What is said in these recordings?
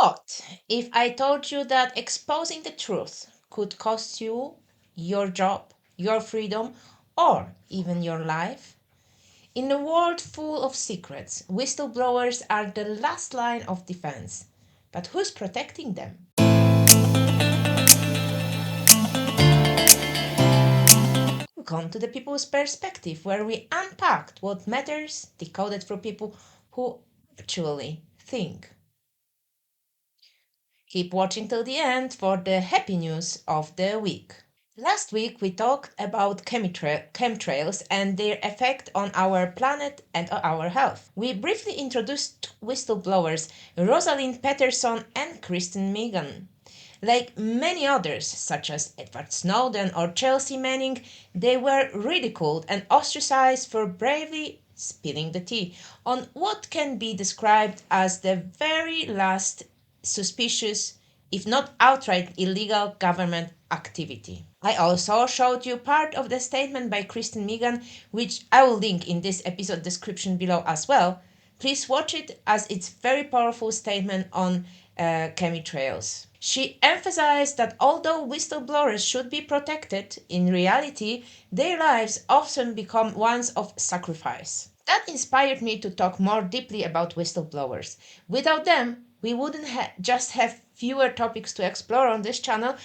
What if I told you that exposing the truth could cost you your job, your freedom, or even your life? In a world full of secrets, whistleblowers are the last line of defense. But who's protecting them? Welcome to the People's Perspective, where we unpacked what matters, decoded for people who actually think. Keep watching till the end for the happy news of the week. Last week we talked about chemtrails and their effect on our planet and our health. We briefly introduced whistleblowers Rosalind Patterson and Kristen Meghan. Like many others, such as Edward Snowden or Chelsea Manning, they were ridiculed and ostracized for bravely spilling the tea on what can be described as the very last suspicious, if not outright illegal, government activity. I also showed you part of the statement by Kristen Meghan, which I will link in this episode description below as well. Please watch it as it's very powerful statement on chemtrails. She emphasized that although whistleblowers should be protected, in reality, their lives often become ones of sacrifice. That inspired me to talk more deeply about whistleblowers. Without them, we wouldn't just have fewer topics to explore on this channel,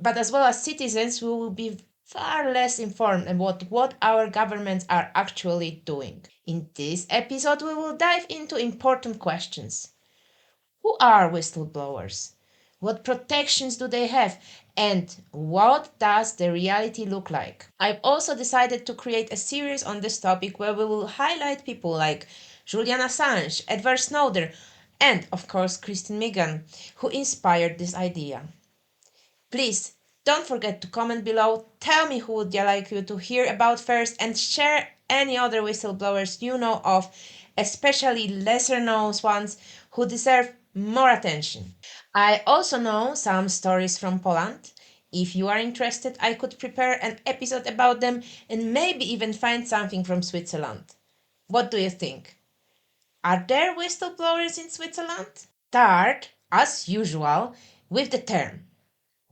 but as well as citizens who will be far less informed about what our governments are actually doing. In this episode, we will dive into important questions. Who are whistleblowers? What protections do they have? And what does the reality look like? I've also decided to create a series on this topic where we will highlight people like Julian Assange, Edward Snowden, and of course Kristen Meghan, who inspired this idea. Please don't forget to comment below, tell me who would you like you to hear about first, and share any other whistleblowers you know of, especially lesser known ones who deserve more attention. I also know some stories from Poland. If you are interested, I could prepare an episode about them and maybe even find something from Switzerland. What do you think? Are there whistleblowers in Switzerland? Start, as usual, with the term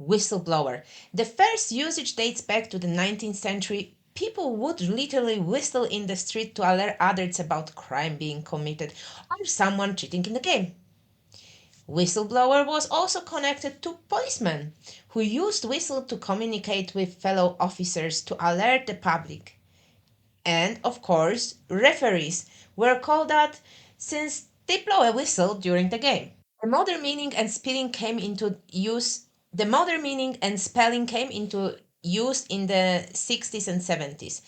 whistleblower. The first usage dates back to the 19th century. People would literally whistle in the street to alert others about crime being committed or someone cheating in the game. Whistleblower was also connected to policemen, who used whistle to communicate with fellow officers to alert the public. And of course, referees were called that since they blow a whistle during the game. The modern meaning and spelling came into use. The modern meaning and spelling came into use in the 60s and 70s.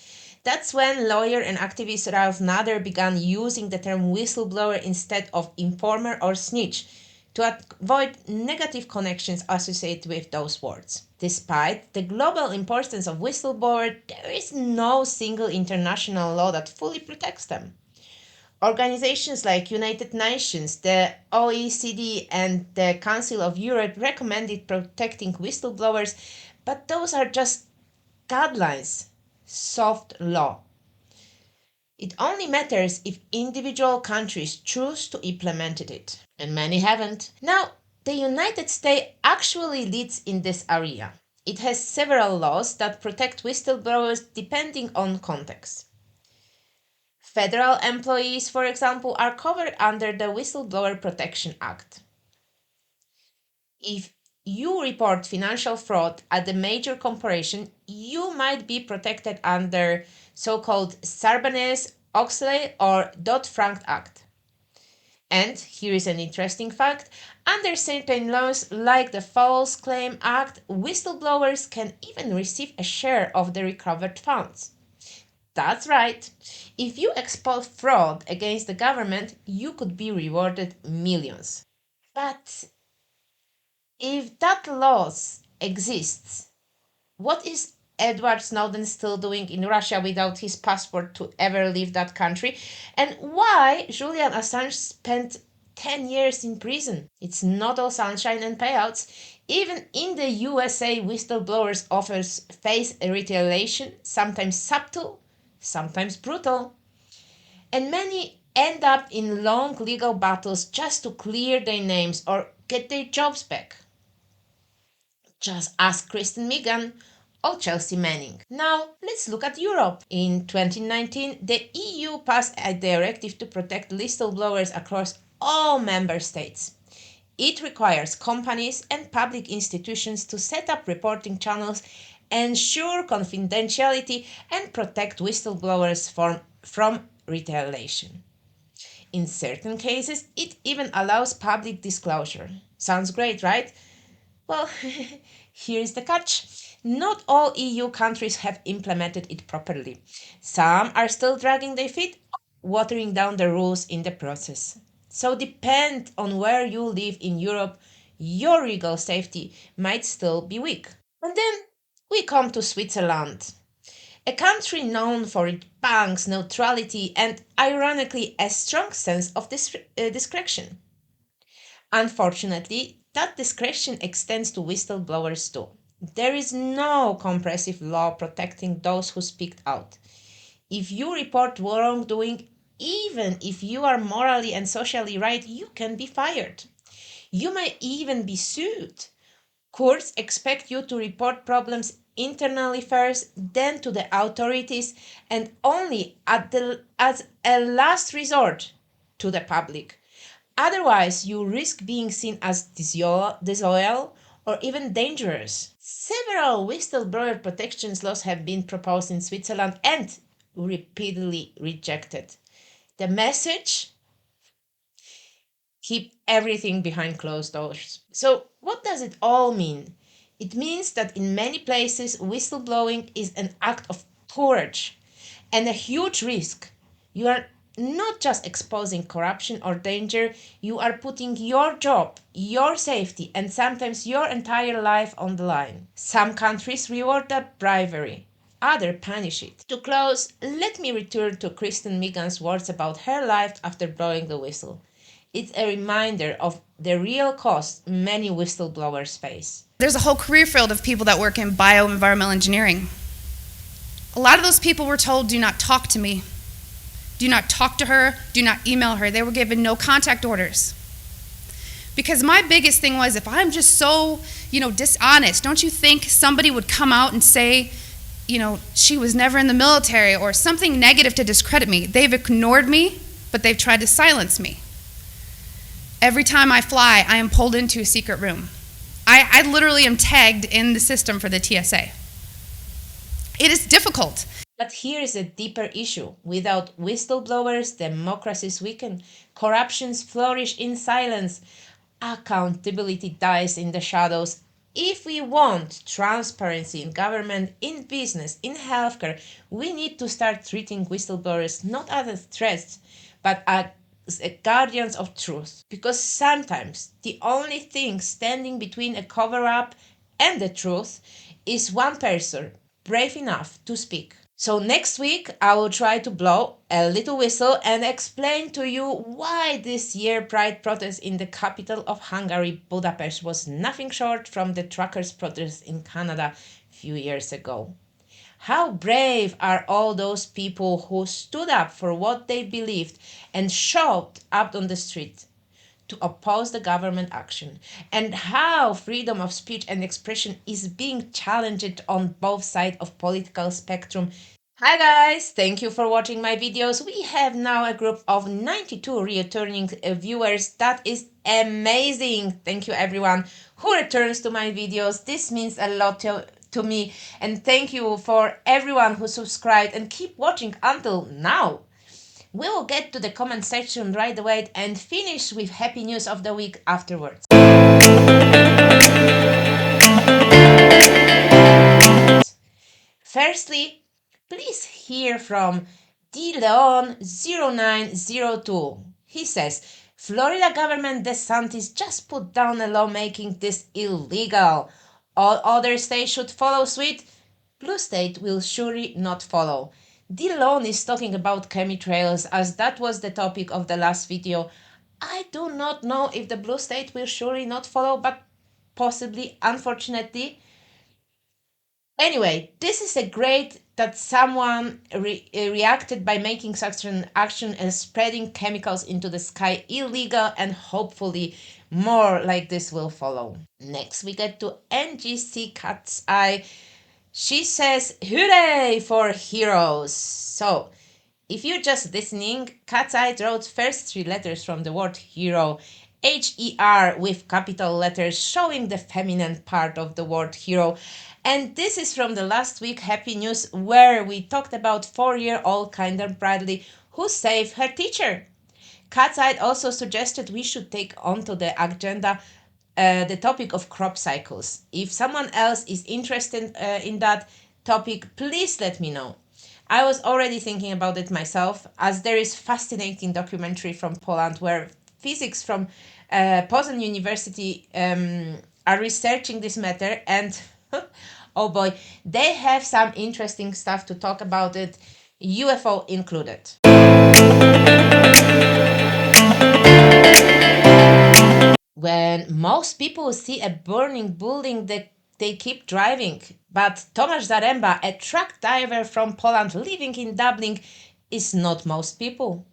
That's when lawyer and activist Ralph Nader began using the term whistleblower instead of informer or snitch to avoid negative connections associated with those words. Despite the global importance of whistleblower, there is no single international law that fully protects them. Organizations like United Nations, the OECD, and the Council of Europe recommended protecting whistleblowers, but those are just guidelines, soft law. It only matters if individual countries choose to implement it, and many haven't. Now, the United States actually leads in this area. It has several laws that protect whistleblowers depending on context. Federal employees, for example, are covered under the Whistleblower Protection Act. If you report financial fraud at a major corporation, you might be protected under so-called Sarbanes-Oxley or Dodd-Frank Act. And here is an interesting fact. Under certain laws like the False Claim Act, whistleblowers can even receive a share of the recovered funds. That's right. If you expose fraud against the government, you could be rewarded millions. But if that loss exists, what is Edward Snowden still doing in Russia without his passport to ever leave that country? And why Julian Assange spent 10 years in prison? It's not all sunshine and payouts. Even in the USA, whistleblowers offers face retaliation, sometimes subtle, sometimes brutal. And many end up in long legal battles just to clear their names or get their jobs back. Just ask Kristen Meghan or Chelsea Manning. Now, let's look at Europe. In 2019, the EU passed a directive to protect whistleblowers across all member states. It requires companies and public institutions to set up reporting channels, ensure confidentiality, and protect whistleblowers from retaliation. In certain cases, it even allows public disclosure. Sounds great, right? Well, here's the catch. Not all EU countries have implemented it properly. Some are still dragging their feet, watering down the rules in the process. So, depend on where you live in Europe, your legal safety might still be weak. And then we come to Switzerland, a country known for its banks, neutrality, and ironically, a strong sense of discretion. Unfortunately, that discretion extends to whistleblowers too. There is no comprehensive law protecting those who speak out. If you report wrongdoing, even if you are morally and socially right, you can be fired. You may even be sued. Courts expect you to report problems internally first, then to the authorities, and only as a last resort to the public. Otherwise, you risk being seen as disloyal or even dangerous. Several whistleblower protection laws have been proposed in Switzerland and repeatedly rejected. The message: keep everything behind closed doors. So, what does it all mean? It means that in many places, whistleblowing is an act of courage and a huge risk. You are not just exposing corruption or danger, you are putting your job, your safety, and sometimes your entire life on the line. Some countries reward that bravery, others punish it. To close, let me return to Kristen Meghan's words about her life after blowing the whistle. It's a reminder of the real cost many whistleblowers face. There's a whole career field of people that work in bioenvironmental engineering. A lot of those people were told, do not talk to me. Do not talk to her. Do not email her. They were given no contact orders. Because my biggest thing was, if I'm just so, dishonest, don't you think somebody would come out and say, she was never in the military or something negative to discredit me? They've ignored me, but they've tried to silence me. Every time I fly, I am pulled into a secret room. I literally am tagged in the system for the TSA. It is difficult. But here is a deeper issue. Without whistleblowers, democracies weaken, corruptions flourish in silence, accountability dies in the shadows. If we want transparency in government, in business, in healthcare, we need to start treating whistleblowers not as threats, but as guardians of truth. Because sometimes the only thing standing between a cover up and the truth is one person brave enough to speak. So next week, I will try to blow a little whistle and explain to you why this year Pride protest in the capital of Hungary, Budapest, was nothing short from the truckers' protest in Canada a few years ago. How brave are all those people who stood up for what they believed and showed up on the street to oppose the government action, and how freedom of speech and expression is being challenged on both sides of political spectrum. Hi guys, thank you for watching my videos. We have now a group of 92 returning viewers. That is amazing. Thank you everyone who returns to my videos. This means a lot to me, and thank you for everyone who subscribed and keep watching until now. We will get to the comment section right away and finish with happy news of the week afterwards. Firstly, please hear from DLeon0902. He says, Florida Governor DeSantis just put down a law making this illegal. All other states should follow suit. Blue state will surely not follow. Dillon is talking about chemtrails, as that was the topic of the last video. I do not know if the blue state will surely not follow, but possibly, unfortunately. Anyway, this is a great that someone reacted by making such an action and spreading chemicals into the sky illegal, and hopefully more like this will follow. Next, we get to NGC Cat's Eye. She says, "Hooray for heroes!" So, if you're just listening, Cat's Eye wrote first three letters from the word hero, HER with capital letters, showing the feminine part of the word hero. And this is from the last week Happy News, where we talked about 4-year-old Kinder Bradley who saved her teacher. Cat's Eye also suggested we should take onto the agenda the topic of crop cycles. If someone else is interested in that topic, please let me know. I was already thinking about it myself, as there is fascinating documentary from Poland where physics from Poznań University are researching this matter, and oh boy, they have some interesting stuff to talk about it, UFO included. When most people see a burning building, they keep driving. But Tomasz Zaremba, a truck driver from Poland living in Dublin, is not most people.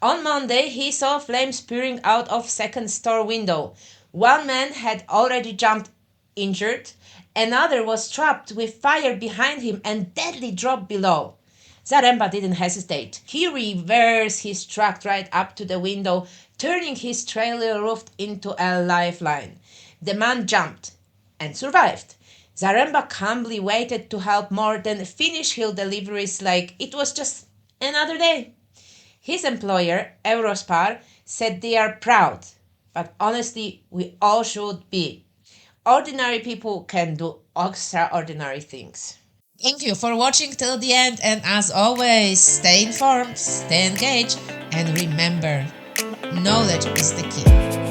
On Monday, he saw flames pouring out of second store window. One man had already jumped injured. Another was trapped with fire behind him and deadly dropped below. Zaremba didn't hesitate. He reversed his truck right up to the window, turning his trailer roof into a lifeline. The man jumped and survived. Zaremba calmly waited to help more than finish his deliveries like it was just another day. His employer, Eurospar, said they are proud, but honestly, we all should be. Ordinary people can do extraordinary things. Thank you for watching till the end, and as always, stay informed, stay engaged, and remember, knowledge is the key.